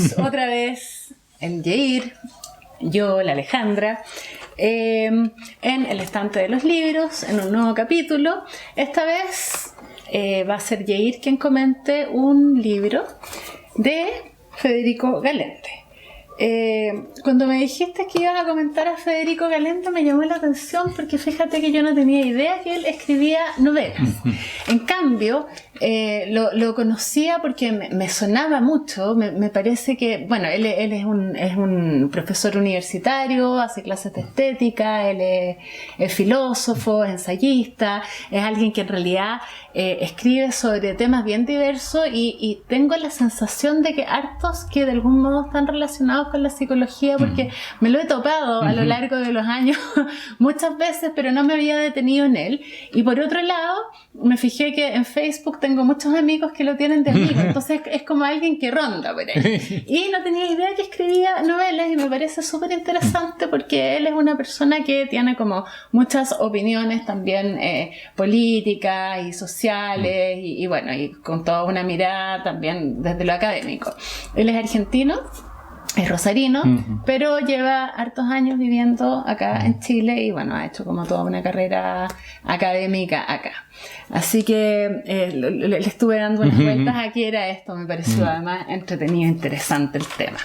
Estamos otra vez en Yair, yo, la Alejandra, en el estante de los libros, en un nuevo capítulo. Esta vez va a ser Yair quien comente un libro de Federico Galente. Cuando me dijiste que ibas a comentar a Federico Galente me llamó la atención porque fíjate que yo no tenía idea que él escribía novelas. En cambio, lo conocía porque me sonaba mucho. Me parece que, bueno, él es un profesor universitario, hace clases de estética, él es filósofo, es ensayista, es alguien que en realidad escribe sobre temas bien diversos y tengo la sensación de que hartos que de algún modo están relacionados con la psicología, porque me lo he topado a lo largo de los años muchas veces, pero no me había detenido en él. Y por otro lado, me fijé que en Facebook tengo muchos amigos que lo tienen de amigo, entonces es como alguien que ronda por ahí. Y no tenía idea que escribía novelas y me parece súper interesante porque él es una persona que tiene como muchas opiniones también políticas y sociales y bueno, y con toda una mirada también desde lo académico. Él es argentino, es rosarino, pero lleva hartos años viviendo acá en Chile y bueno, ha hecho como toda una carrera académica acá. Así que le estuve dando unas vueltas a qué era esto, me pareció además entretenido e interesante el tema.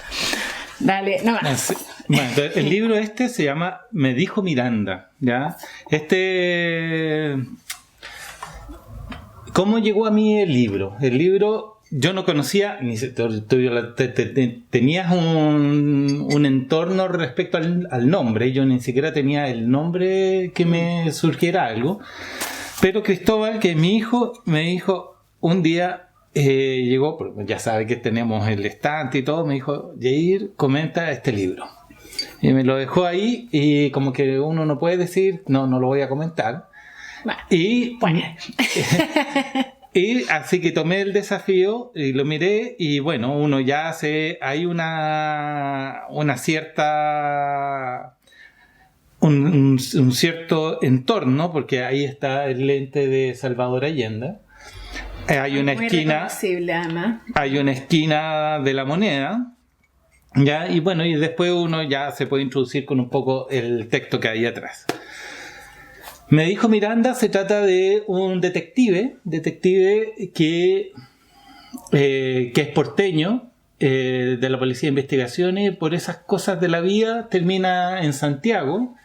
Dale, no más. Bueno, el libro se llama Me dijo Miranda, ¿ya? ¿Cómo llegó a mí el libro? El libro yo no conocía, tenías un entorno respecto al nombre, yo ni siquiera tenía el nombre que me surgiera algo, pero Cristóbal, que es mi hijo, me dijo un día, llegó, ya sabe que tenemos el estante y todo, me dijo, Yair, comenta este libro. Y me lo dejó ahí y como que uno no puede decir, no lo voy a comentar. Bueno, Y así que tomé el desafío y lo miré y bueno, uno ya hay una cierta un cierto entorno, porque ahí está el lente de Salvador Allende. Hay una esquina de la moneda, ya, y bueno, y después uno ya se puede introducir con un poco el texto que hay atrás. Me dijo Miranda, se trata de un detective que es porteño, de la Policía de Investigaciones, por esas cosas de la vida termina en Santiago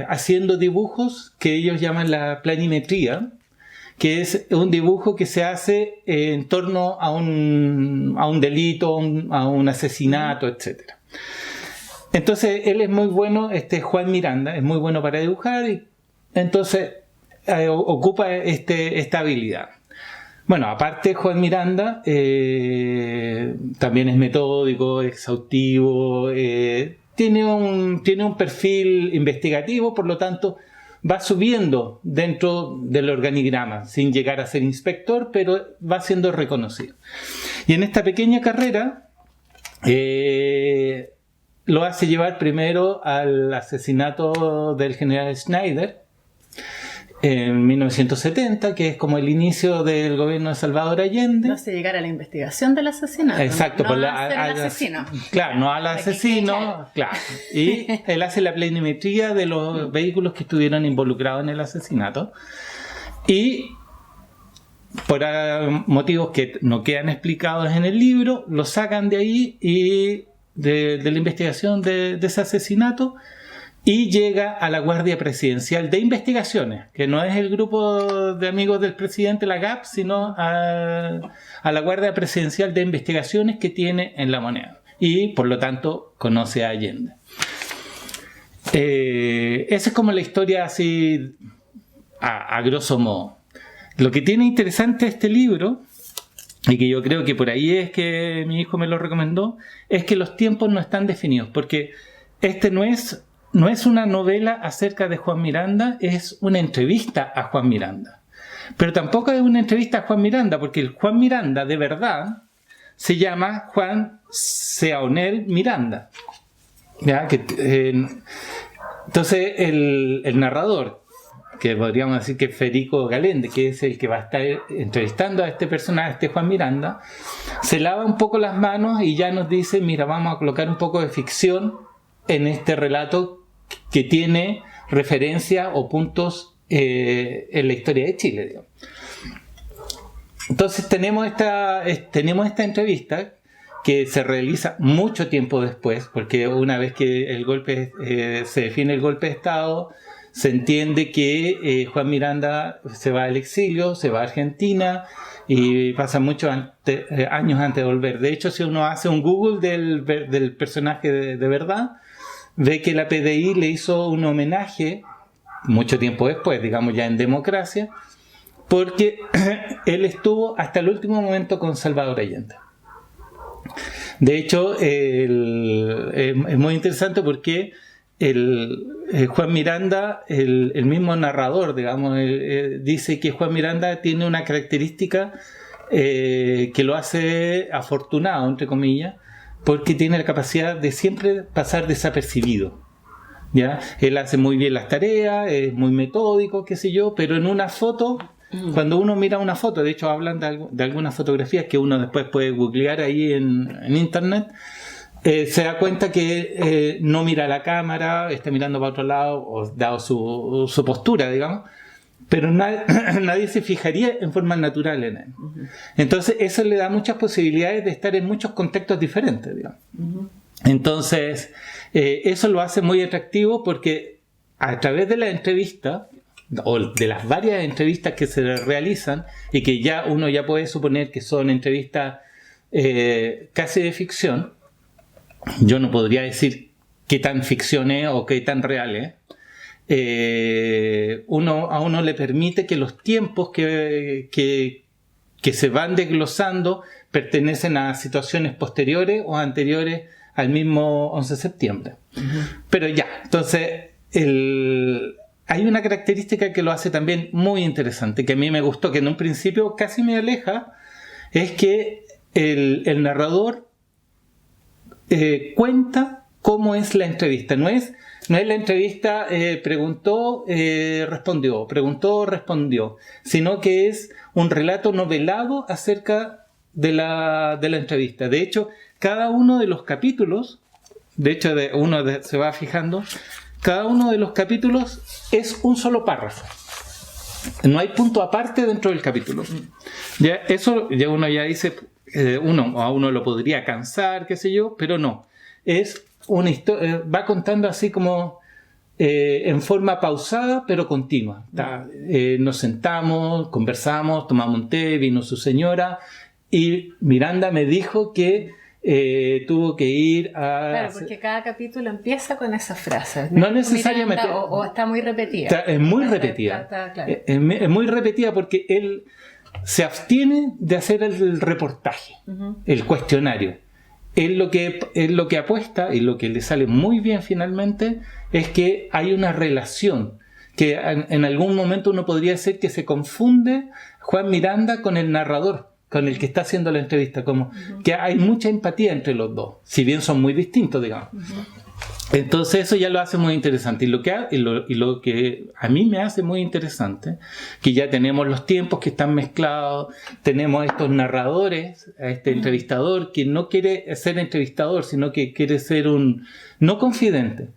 haciendo dibujos que ellos llaman la planimetría, que es un dibujo que se hace en torno a un delito, a un asesinato, etcétera. Entonces él es muy bueno, Juan Miranda es muy bueno para dibujar y entonces ocupa esta habilidad. Bueno, aparte Juan Miranda también es metódico, exhaustivo, tiene un perfil investigativo, por lo tanto va subiendo dentro del organigrama sin llegar a ser inspector, pero va siendo reconocido. Y en esta pequeña carrera lo hace llevar primero al asesinato del general Schneider en 1970, que es como el inicio del gobierno de Salvador Allende. No hace llegar a la investigación del asesinato. Exacto, no al asesino. Claro, no al asesino, claro. Y él hace la planimetría de los vehículos que estuvieron involucrados en el asesinato. Y por motivos que no quedan explicados en el libro, lo sacan de ahí y de la investigación de ese asesinato y llega a la Guardia Presidencial de Investigaciones, que no es el grupo de amigos del presidente, la GAP, sino a la Guardia Presidencial de Investigaciones que tiene en La Moneda, y por lo tanto conoce a Allende. Esa es como la historia así a grosso modo. Lo que tiene interesante este libro, y que yo creo que por ahí es que mi hijo me lo recomendó, es que los tiempos no están definidos, porque no es una novela acerca de Juan Miranda, es una entrevista a Juan Miranda. Pero tampoco es una entrevista a Juan Miranda, porque el Juan Miranda de verdad se llama Juan Seaonel Miranda. ¿Ya? Entonces el narrador, que podríamos decir que es Federico Galende, que es el que va a estar entrevistando a este personaje, a este Juan Miranda, se lava un poco las manos y ya nos dice, mira, vamos a colocar un poco de ficción en este relato que tiene referencia o puntos en la historia de Chile, digamos. Entonces tenemos esta entrevista que se realiza mucho tiempo después, porque una vez que el golpe se define el golpe de Estado, se entiende que Juan Miranda se va al exilio, se va a Argentina y pasa muchos años antes de volver. De hecho, si uno hace un Google del personaje de verdad, ve que la PDI le hizo un homenaje mucho tiempo después, digamos ya en democracia, porque él estuvo hasta el último momento con Salvador Allende. De hecho, es muy interesante porque Juan Miranda, el mismo narrador, digamos, dice que Juan Miranda tiene una característica que lo hace afortunado, entre comillas, porque tiene la capacidad de siempre pasar desapercibido. ¿Ya? Él hace muy bien las tareas, es muy metódico, qué sé yo, pero en una foto, cuando uno mira una foto, de hecho hablan de algunas fotografías que uno después puede googlear ahí en internet, se da cuenta que no mira a la cámara, está mirando para otro lado, o dado su postura, digamos, pero nadie se fijaría en forma natural en él. Entonces eso le da muchas posibilidades de estar en muchos contextos diferentes, digamos. Entonces eso lo hace muy atractivo porque a través de la entrevista o de las varias entrevistas que se realizan y que ya uno ya puede suponer que son entrevistas casi de ficción, yo no podría decir qué tan ficción es o qué tan real es, a uno le permite que los tiempos que se van desglosando pertenecen a situaciones posteriores o anteriores al mismo 11 de septiembre. Pero ya, entonces hay una característica que lo hace también muy interesante, que a mí me gustó, que en un principio casi me aleja, es que el narrador cuenta cómo es la entrevista. No es la entrevista preguntó, respondió, sino que es un relato novelado acerca de la entrevista. De hecho, cada uno de los capítulos, se va fijando, cada uno de los capítulos es un solo párrafo. No hay punto aparte dentro del capítulo. Ya, eso ya uno ya dice, a uno lo podría cansar, qué sé yo, pero no. Es una historia, va contando así como en forma pausada pero continua. Nos sentamos, conversamos, tomamos un té, vino su señora y Miranda me dijo que tuvo que ir a... Claro, porque cada capítulo empieza con esa frase. No necesariamente. O está muy repetida. Es muy repetida. Claro. Es muy repetida porque él se abstiene de hacer el reportaje, el cuestionario. Él lo que apuesta y lo que le sale muy bien finalmente es que hay una relación que en algún momento uno podría decir que se confunde Juan Miranda con el narrador, con el que está haciendo la entrevista, como que hay mucha empatía entre los dos, si bien son muy distintos, digamos. Entonces eso ya lo hace muy interesante. Y lo que a mí me hace muy interesante, que ya tenemos los tiempos que están mezclados, tenemos estos narradores, a este entrevistador que no quiere ser entrevistador, sino que quiere ser no confidente,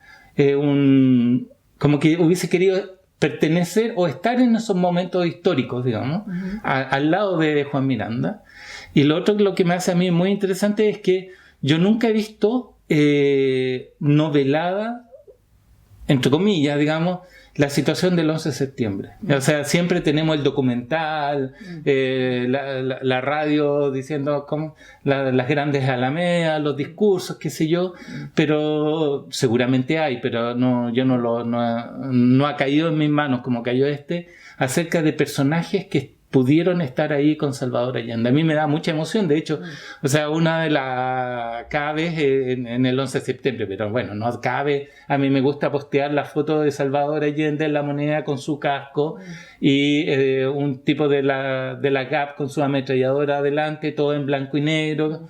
como que hubiese querido pertenecer o estar en esos momentos históricos, digamos, al lado de Juan Miranda. Y lo otro, lo que me hace a mí muy interesante es que yo nunca he visto novelada, entre comillas, digamos, la situación del 11 de septiembre. O sea, siempre tenemos el documental, la radio diciendo las grandes alamedas, los discursos, qué sé yo, pero seguramente hay, pero no ha caído en mis manos como cayó acerca de personajes que pudieron estar ahí con Salvador Allende. A mí me da mucha emoción, de hecho, o sea, una de las cada vez en el 11 de septiembre, pero bueno, no cabe, a mí me gusta postear la foto de Salvador Allende en La Moneda con su casco y un tipo de la GAP con su ametralladora adelante, todo en blanco y negro.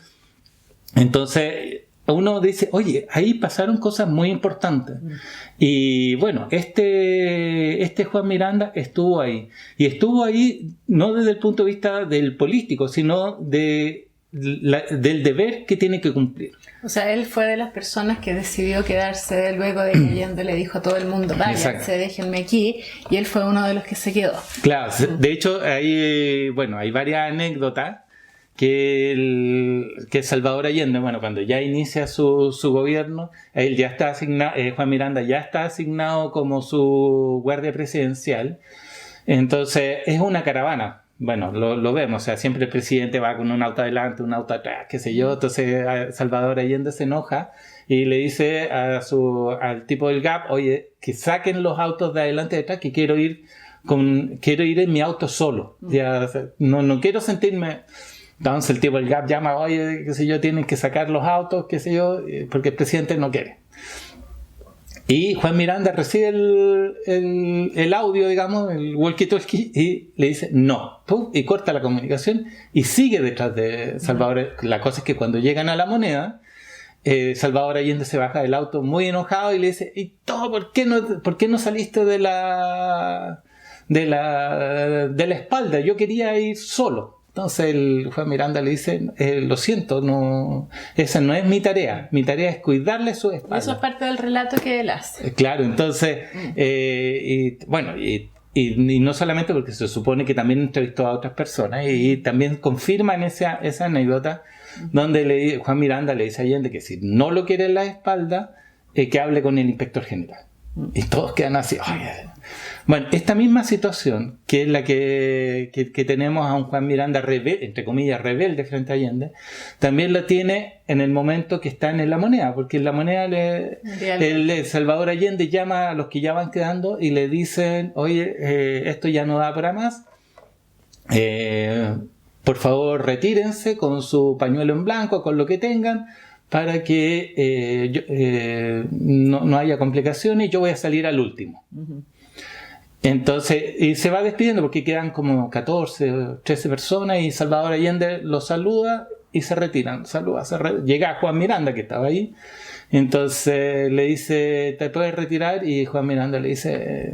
Entonces, uno dice, oye, ahí pasaron cosas muy importantes. Y bueno, este Juan Miranda estuvo ahí. Y estuvo ahí no desde el punto de vista del político, sino del deber que tiene que cumplir. O sea, él fue de las personas que decidió quedarse luego de que Allende le dijo a todo el mundo, váyanse, déjenme aquí, y él fue uno de los que se quedó. Claro, de hecho, hay varias anécdotas que Salvador Allende, bueno, cuando ya inicia su gobierno, él ya está asignado, Juan Miranda ya está asignado como su guardia presidencial. Entonces, es una caravana. Bueno, lo vemos, o sea, siempre el presidente va con un auto adelante, un auto atrás, qué sé yo. Entonces Salvador Allende se enoja y le dice al tipo del GAP, oye, que saquen los autos de adelante y de atrás, que quiero ir en mi auto solo. Ya, no quiero sentirme... Entonces el tipo del GAP llama, oye, qué sé yo, tienen que sacar los autos, qué sé yo, porque el presidente no quiere. Y Juan Miranda recibe el audio, digamos, el walkie-talkie, y le dice no, ¡pum! Y corta la comunicación y sigue detrás de Salvador. La cosa es que cuando llegan a La Moneda, Salvador Allende se baja del auto muy enojado y le dice, ¿y todo por qué no saliste de la espalda? Yo quería ir solo. Entonces el Juan Miranda le dice, lo siento, esa no es mi tarea es cuidarle su espalda. Eso es parte del relato que él hace. Claro, entonces, y no solamente porque se supone que también entrevistó a otras personas y también confirman esa anécdota donde Juan Miranda le dice a Allende que si no lo quiere en la espalda, que hable con el inspector general. Y todos quedan así. Bueno, esta misma situación, que es la que tenemos a un Juan Miranda entre comillas, rebelde frente a Allende, también la tiene en el momento que está en La Moneda, porque en La Moneda el Salvador Allende llama a los que ya van quedando y le dicen, oye, esto ya no da para más, por favor retírense con su pañuelo en blanco, con lo que tengan, para que no haya complicaciones, y yo voy a salir al último. Entonces, y se va despidiendo porque quedan como 14 o 13 personas y Salvador Allende los saluda y se retiran. Llega Juan Miranda, que estaba ahí, entonces le dice, ¿te puedes retirar? Y Juan Miranda le dice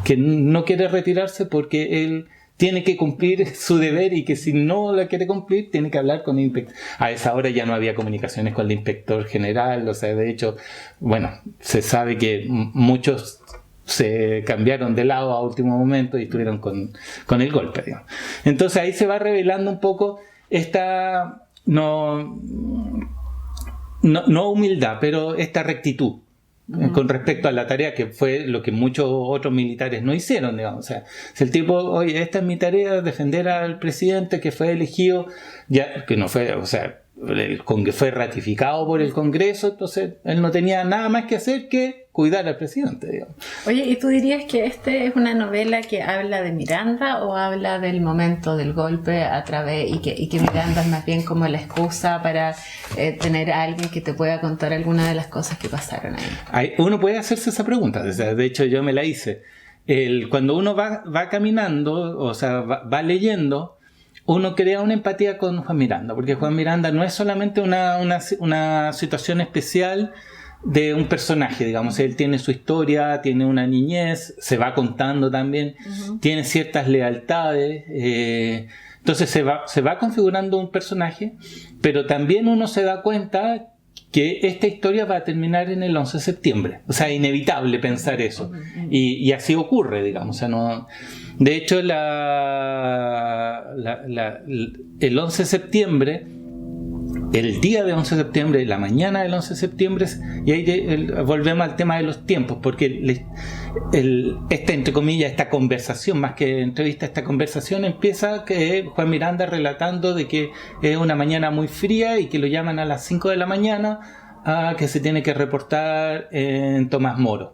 que no quiere retirarse porque él tiene que cumplir su deber y que si no la quiere cumplir tiene que hablar con el inspector. A esa hora ya no había comunicaciones con el inspector general, o sea, de hecho, bueno, se sabe que muchos se cambiaron de lado a último momento y estuvieron con el golpe, digamos. Entonces ahí se va revelando un poco esta no humildad, pero esta rectitud con respecto a la tarea, que fue lo que muchos otros militares no hicieron, digamos. O sea, si el tipo, oye, esta es mi tarea, defender al presidente que fue elegido, ya que no fue, o sea, que fue ratificado por el Congreso, entonces él no tenía nada más que hacer que cuidar al presidente, digamos. Oye, ¿y tú dirías que es una novela que habla de Miranda o habla del momento del golpe y que Miranda es más bien como la excusa para tener a alguien que te pueda contar alguna de las cosas que pasaron ahí? Uno puede hacerse esa pregunta, o sea, de hecho yo me la hice. Cuando uno va caminando, o sea, va leyendo, uno crea una empatía con Juan Miranda, porque Juan Miranda no es solamente una situación especial de un personaje, digamos. Él tiene su historia, tiene una niñez, se va contando también, tiene ciertas lealtades, entonces se va configurando un personaje, pero también uno se da cuenta que esta historia va a terminar en el 11 de septiembre. O sea, es inevitable pensar eso. Y así ocurre, digamos. O sea, no... De hecho, el 11 de septiembre, el día de 11 de septiembre, la mañana del 11 de septiembre, y ahí volvemos al tema de los tiempos, porque entre comillas, esta conversación, más que entrevista, esta conversación empieza que Juan Miranda relatando de que es una mañana muy fría y que lo llaman a las 5 de la mañana que se tiene que reportar en Tomás Moro.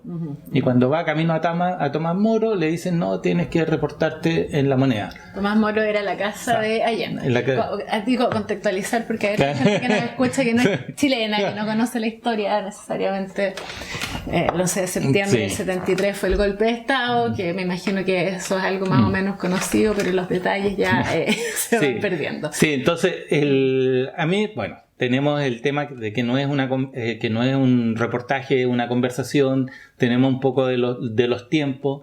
Y cuando va camino a Tomás Moro le dicen, no, tienes que reportarte en La Moneda. Tomás Moro era la casa de Allende. Digo, contextualizar, porque hay gente que nos escucha que no es chilena, que no conoce la historia necesariamente el 11 de septiembre del 73 fue el golpe de Estado, que me imagino que eso es algo más o menos conocido, pero los detalles ya se van perdiendo. Sí, entonces a mí, bueno, tenemos el tema de que no es que no es un reportaje, una conversación, tenemos un poco de los tiempos,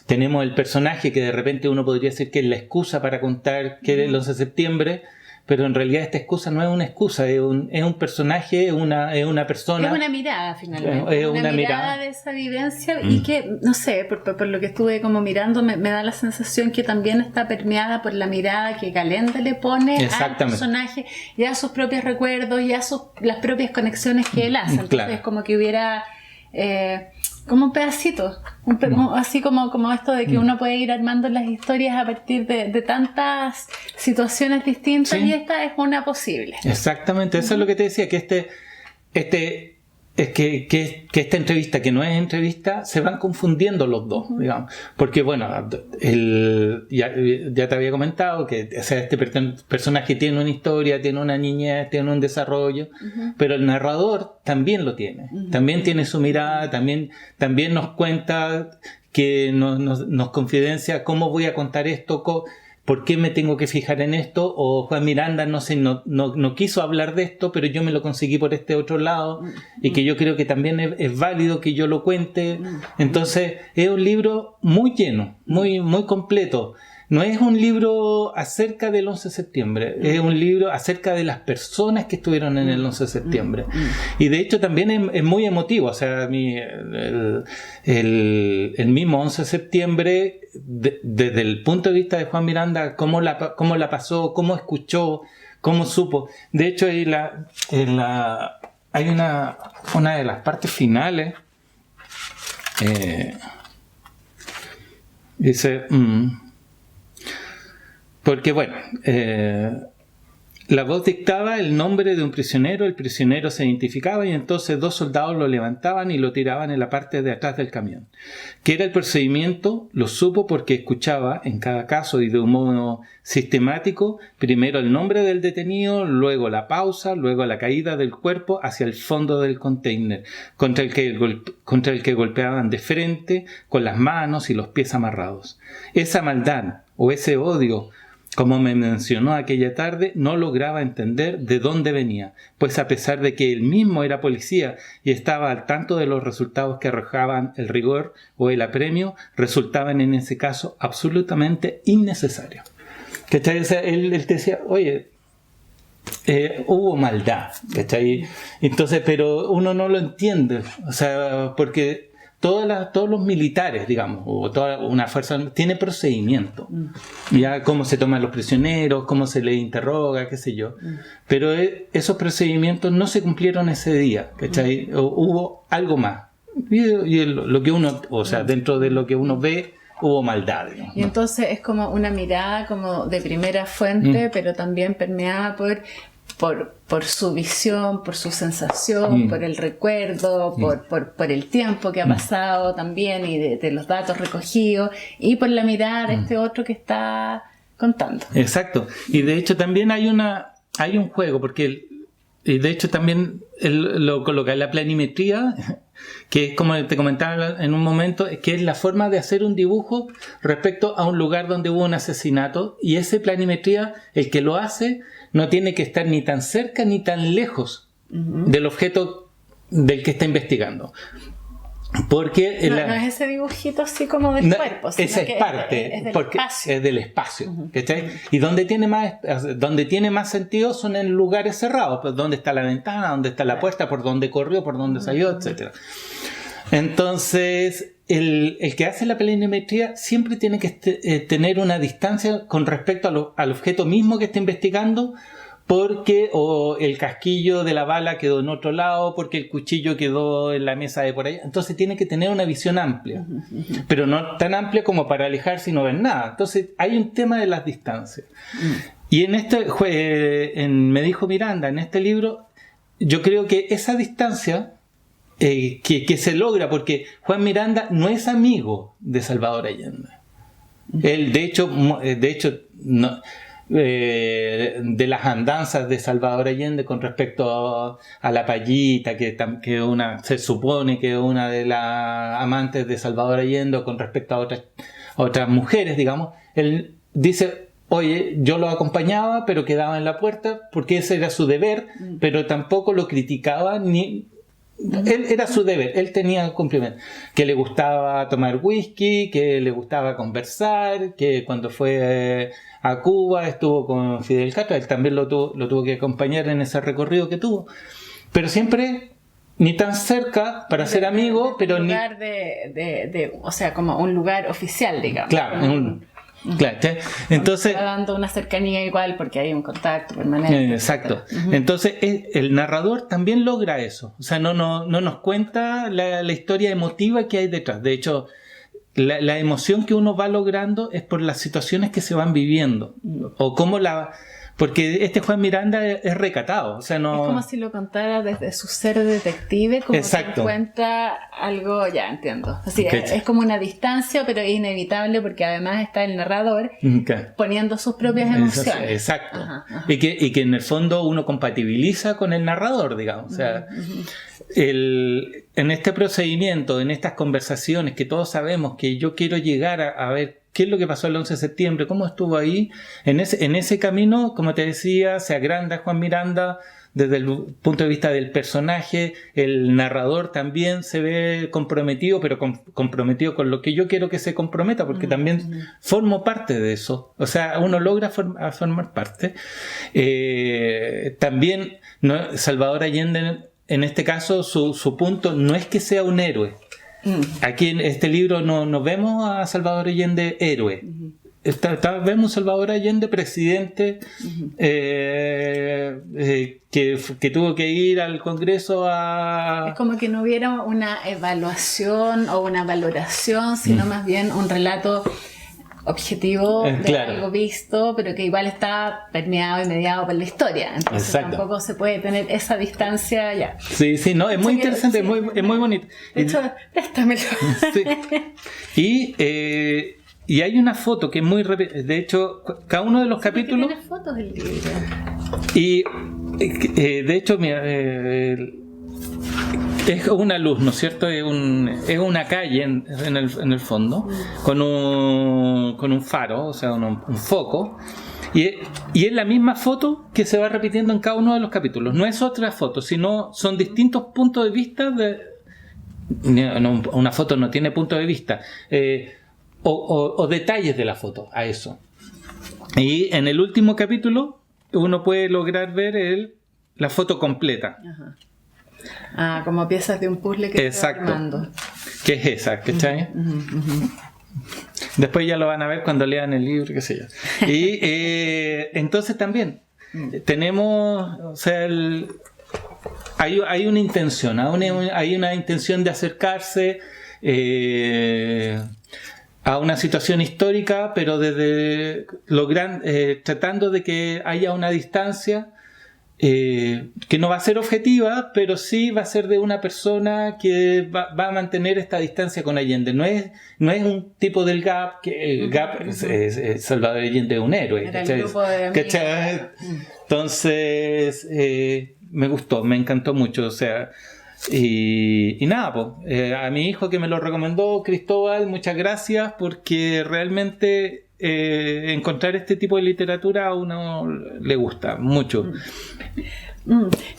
tenemos el personaje que de repente uno podría decir que es la excusa para contar que es el 11 de septiembre, pero en realidad esta excusa no es una excusa, es un personaje, es una persona. Es una mirada, finalmente. Es una mirada de esa vivencia y que, no sé, por lo que estuve como mirando, me da la sensación que también está permeada por la mirada que Calenda le pone al personaje y a sus propios recuerdos y a las propias conexiones que él hace. Entonces, claro, como que hubiera... como un pedacito, así como esto de que uno puede ir armando las historias a partir de tantas situaciones distintas, y esta es una posible. Exactamente, eso es lo que te decía, que que esta entrevista, que no es entrevista, se van confundiendo los dos, digamos. Porque, bueno, ya te había comentado que, o sea, este personaje tiene una historia, tiene una niñez, tiene un desarrollo, pero el narrador también lo tiene. También tiene su mirada, también nos cuenta, que nos confidencia cómo voy a contar esto, ¿por qué me tengo que fijar en esto? O Juan Miranda, no sé, no quiso hablar de esto, pero yo me lo conseguí por este otro lado, y que yo creo que también es válido que yo lo cuente. Entonces, es un libro muy lleno, muy, muy completo. No es un libro acerca del 11 de septiembre, es un libro acerca de las personas que estuvieron en el 11 de septiembre. Y de hecho también es muy emotivo. O sea, a mí el mismo 11 de septiembre, desde el punto de vista de Juan Miranda, cómo la pasó, cómo escuchó, cómo supo. De hecho, hay una de las partes finales, dice... Porque, bueno, la voz dictaba el nombre de un prisionero, el prisionero se identificaba y entonces 2 soldados lo levantaban y lo tiraban en la parte de atrás del camión. ¿Qué era el procedimiento? Lo supo porque escuchaba en cada caso y de un modo sistemático, primero el nombre del detenido, luego la pausa, luego la caída del cuerpo hacia el fondo del container, contra el que golpeaban de frente, con las manos y los pies amarrados. Esa maldad o ese odio, como me mencionó aquella tarde, no lograba entender de dónde venía, pues a pesar de que él mismo era policía y estaba al tanto de los resultados que arrojaban el rigor o el apremio, resultaban en ese caso absolutamente innecesarios. ¿Cachai? O sea, él te decía, oye, hubo maldad, ¿cachai? Entonces, pero uno no lo entiende, o sea, porque... Todos los militares, digamos, o toda una fuerza, tiene procedimiento. Ya cómo se toman los prisioneros, cómo se les interroga, qué sé yo. Pero esos procedimientos no se cumplieron ese día, ¿cachai? Hubo algo más. Y lo que uno, o sea, dentro de lo que uno ve, hubo maldad, digamos, y entonces es como una mirada como de primera fuente, pero también permeada por su visión, por su sensación, por el recuerdo, por el tiempo que ha pasado también y de los datos recogidos, y por la mirada de este otro que está contando. Exacto. Y de hecho también hay un juego, porque y de hecho también él lo coloca en la planimetría, que es como te comentaba en un momento, que es la forma de hacer un dibujo respecto a un lugar donde hubo un asesinato, y esa planimetría, el que lo hace no tiene que estar ni tan cerca ni tan lejos del objeto del que está investigando. Porque no es ese dibujito así como del cuerpo, sino esa es que parte, es del porque espacio. es del espacio. Y donde tiene más sentido son en lugares cerrados, pues donde está la ventana, donde está la puerta, por donde corrió, por donde salió, etc. Entonces, el que hace la planimetría siempre tiene que tener una distancia con respecto al objeto mismo que está investigando, porque el casquillo de la bala quedó en otro lado, porque el cuchillo quedó en la mesa de por allá. Entonces tiene que tener una visión amplia, pero no tan amplia como para alejarse y no ver nada. Entonces hay un tema de las distancias. Y me dijo Miranda, en este libro, yo creo que esa distancia que se logra, porque Juan Miranda no es amigo de Salvador Allende. Él, de hecho, no, de las andanzas de Salvador Allende con respecto a la Payita, que se supone que es una de las amantes de Salvador Allende, con respecto a otras mujeres, digamos. Él dice, oye, yo lo acompañaba, pero quedaba en la puerta porque ese era su deber, pero tampoco lo criticaba ni... Él era su deber, él tenía cumplimiento, que le gustaba tomar whisky, que le gustaba conversar, que cuando fue a Cuba estuvo con Fidel Castro, él también lo tuvo que acompañar en ese recorrido que tuvo, pero siempre ni tan cerca para ser amigo, pero ni... lugar o sea, como un lugar oficial, digamos. Claro, claro, entonces está dando una cercanía igual porque hay un contacto permanente. Exacto. Entonces el narrador también logra eso. O sea, no nos cuenta la historia emotiva que hay detrás. De hecho, la emoción que uno va logrando es por las situaciones que se van viviendo. O cómo porque este Juan Miranda es recatado, o sea, no... Es como si lo contara desde su ser detective, como Exacto. que cuenta algo, ya entiendo. Así, es como una distancia, pero es inevitable porque además está el narrador poniendo sus propias emociones. Exacto. Y que en el fondo uno compatibiliza con el narrador, digamos. O sea, en este procedimiento, en estas conversaciones que todos sabemos que yo quiero llegar a ver qué es lo que pasó el 11 de septiembre, cómo estuvo ahí. En ese camino, como te decía, se agranda Juan Miranda desde el punto de vista del personaje. El narrador también se ve comprometido, pero comprometido con lo que yo quiero que se comprometa, porque también formo parte de eso. O sea, uno logra formar parte. También Salvador Allende, en este caso, su punto no es que sea un héroe. Aquí en este libro no vemos a Salvador Allende héroe. Vemos a Salvador Allende presidente que tuvo que ir al Congreso a... Es como que no hubiera una evaluación o una valoración, sino más bien un relato objetivo de algo visto, pero que igual está permeado y mediado por la historia. Entonces tampoco se puede tener esa distancia ya. Sí, no, es muy interesante, es muy bonito. De hecho, préstamelo. Sí. Y hay una foto que es muy... De hecho, cada uno de los capítulos... Tiene fotos del libro. Y de hecho, mira... es una luz, ¿no es cierto? Es una calle en el fondo, con un faro, o sea, un foco. Y es la misma foto que se va repitiendo en cada uno de los capítulos. No es otra foto, sino son distintos puntos de vista. Una foto no tiene punto de vista. O detalles de la foto, a eso. Y en el último capítulo uno puede lograr ver la foto completa. Como piezas de un puzzle que se va armando. Que es esa, ¿cachai? Después ya lo van a ver cuando lean el libro, qué sé yo. Y entonces también tenemos, o sea, hay una intención, hay una intención de acercarse a una situación histórica, pero desde tratando de que haya una distancia que no va a ser objetiva, pero sí va a ser de una persona que va a mantener esta distancia con Allende. No es un tipo del GAP, que el GAP es Salvador Allende es un héroe. Era el grupo de amigos. Entonces me gustó, me encantó mucho, o sea, y nada, a mi hijo que me lo recomendó, Cristóbal, muchas gracias, porque realmente encontrar este tipo de literatura a uno le gusta mucho.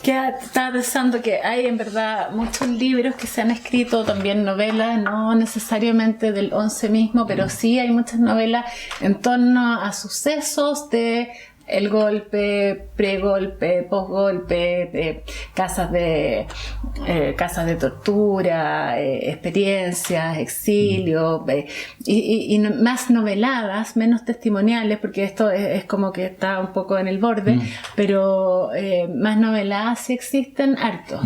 Estaba pensando que hay en verdad muchos libros que se han escrito, también novelas, no necesariamente del 11 mismo, pero sí hay muchas novelas en torno a sucesos de el golpe, pregolpe, posgolpe, casas de tortura, experiencias, exilio, y más noveladas, menos testimoniales, porque esto es como que está un poco en el borde, pero más noveladas sí existen hartos.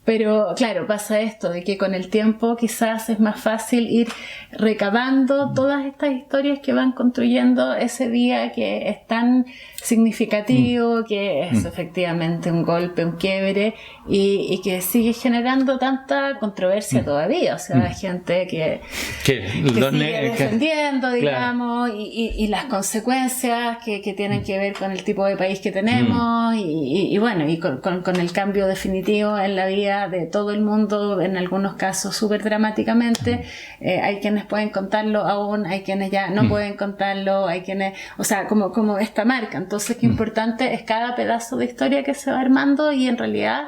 Pero claro, pasa esto de que con el tiempo quizás es más fácil ir recabando todas estas historias que van construyendo ese día que es tan significativo, que es efectivamente un golpe, un quiebre, y que sigue generando tanta controversia todavía. O sea, hay gente que sigue defendiendo, digamos, claro. y las consecuencias que tienen que ver con el tipo de país que tenemos, y bueno, y con el cambio definitivo en la vida de todo el mundo, en algunos casos súper dramáticamente. Hay quienes pueden contarlo aún, hay quienes ya no pueden contarlo, hay quienes, o sea, como esta marca. Entonces, qué importante es cada pedazo de historia que se va armando, y en realidad,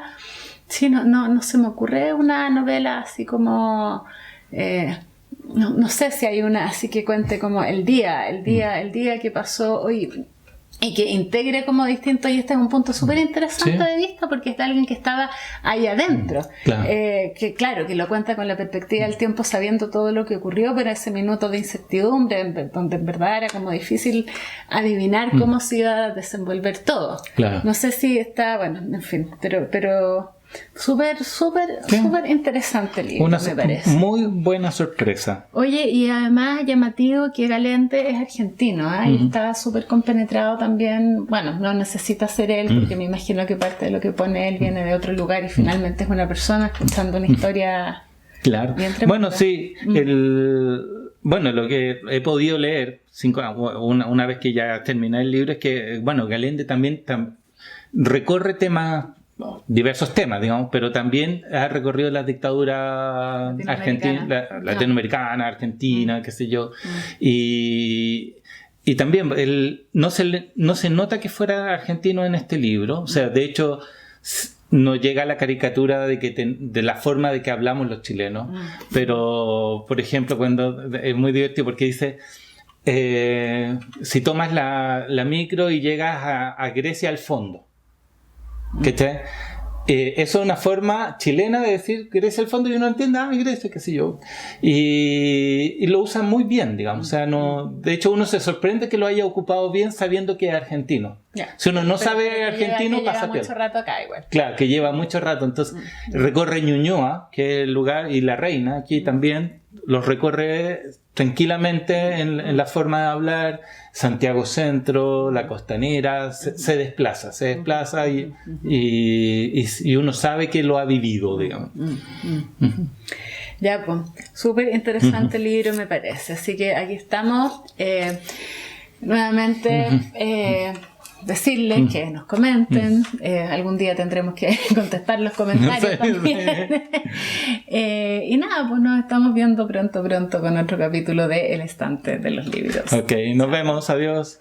sí, no se me ocurre una novela así como... no sé si hay una así que cuente como el día que pasó hoy y que integre como distinto, y este es un punto súper interesante de vista, porque está alguien que estaba ahí adentro, claro. Que lo cuenta con la perspectiva del tiempo, sabiendo todo lo que ocurrió, pero ese minuto de incertidumbre donde en verdad era como difícil adivinar cómo se iba a desenvolver todo. Claro. No sé si está, bueno, en fin, pero súper interesante el libro, me parece. Muy buena sorpresa. Oye, y además llamativo que Galente es argentino, y está súper compenetrado también. Bueno, no necesita ser él, porque me imagino que parte de lo que pone él viene de otro lugar, y finalmente es una persona escuchando una historia. Claro. Bueno, sí, lo que he podido leer una vez que ya terminé el libro es que, bueno, Galente también recorre diversos temas, digamos, pero también ha recorrido las dictaduras argentinas, latinoamericana, argentina, qué sé yo, y también no se nota que fuera argentino en este libro. O sea, de hecho no llega a la caricatura de la forma de que hablamos los chilenos, pero por ejemplo, cuando es muy divertido porque dice, si tomas la micro y llegas a Grecia al fondo, ¿cachai? Eso es una forma chilena de decir Grecia al fondo, y uno entiende, Grecia, qué sé yo, y lo usan muy bien, digamos. O sea, de hecho uno se sorprende que lo haya ocupado bien sabiendo que es argentino. Si uno no sabe argentino, pasa lleva mucho rato acá igual. Claro, que lleva mucho rato. Entonces recorre Ñuñoa, que es el lugar, y La Reina, aquí también los recorre tranquilamente en la forma de hablar. Santiago Centro, La Costanera, se desplaza y uno sabe que lo ha vivido, digamos. Ya, pues, súper interesante el libro, me parece. Así que aquí estamos. Nuevamente, decirles que nos comenten. Algún día tendremos que contestar los comentarios también. Y nada, pues nos estamos viendo pronto con otro capítulo de El Estante de los Libros. Ok, nos vemos, adiós.